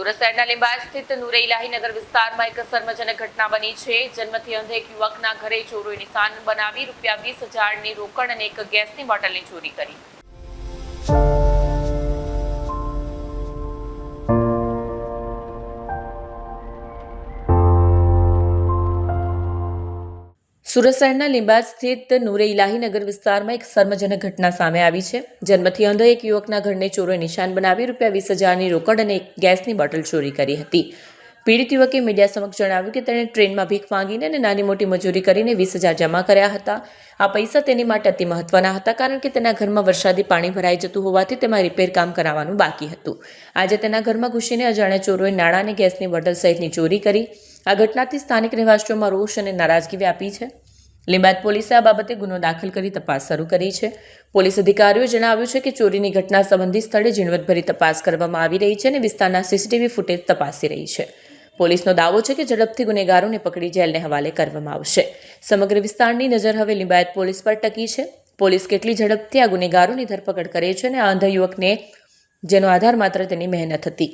સુરત શહેરના લીંબાયત સ્થિત નૂરે ઇલાહી નગર વિસ્તારમાં એક શર્મજનક ઘટના બની છે। જન્મથી અંધ એક યુવકના ઘરે ચોરોએ નિશાન બનાવી ₹20,000ની રોકડ અને એક ગેસની બોટલની ચોરી કરી। સુરત શહેરના લીંબાયત સ્થિત નૂરે ઇલાહી નગર વિસ્તારમાં એક શર્મજનક ઘટના સામે આવી છે। જન્મથી અંધ એક યુવકના ઘરને ચોરોએ નિશાન બનાવી ₹20,000ની રોકડ અને એક ગેસની બોટલ ચોરી કરી હતી। પીડિત યુવકે મીડિયા સમક્ષ જણાવ્યું કે તેણે ટ્રેનમાં ભીખ માંગીને અને નાની મોટી મજૂરી કરીને 20,000 જમા કર્યા હતા। આ પૈસા તેની માટે અતિ મહત્વના હતા, કારણ કે તેના ઘરમાં વરસાદી પાણી ભરાઈ જતું હોવાથી તેમાં રિપેર કામ કરાવવાનું બાકી હતું। આજે તેના ઘરમાં ઘૂસીને અજાણ્યા ચોરોએ નાણાં અને ગેસની બોટલ સહિતની ચોરી કરી। આ ઘટનાથી સ્થાનિક રહેવાસીઓમાં રોષ અને નારાજગી વ્યાપી છે। લીંબાયત પોલીસે આ બાબતે ગુનો દાખલ કરી તપાસ શરૂ કરી છે। પોલીસ અધિકારીઓએ જણાવ્યું છે કે ચોરીની ઘટના સંબંધિત સ્થળે ઝીણવટભરી તપાસ કરવામાં આવી રહી છે અને વિસ્તારના સીસીટીવી ફૂટેજ તપાસી રહી છે। પોલીસનો દાવો છે કે ઝડપથી ગુનેગારોને પકડી જેલને હવાલે કરવામાં આવશે। સમગ્ર વિસ્તારની નજર હવે લીંબાયત પોલીસ પર ટકી છે। પોલીસ કેટલી ઝડપથી આ ગુનેગારોની ધરપકડ કરે છે અને આ અંધ યુવકને જેનો આધાર માત્ર તેની મહેનત હતી।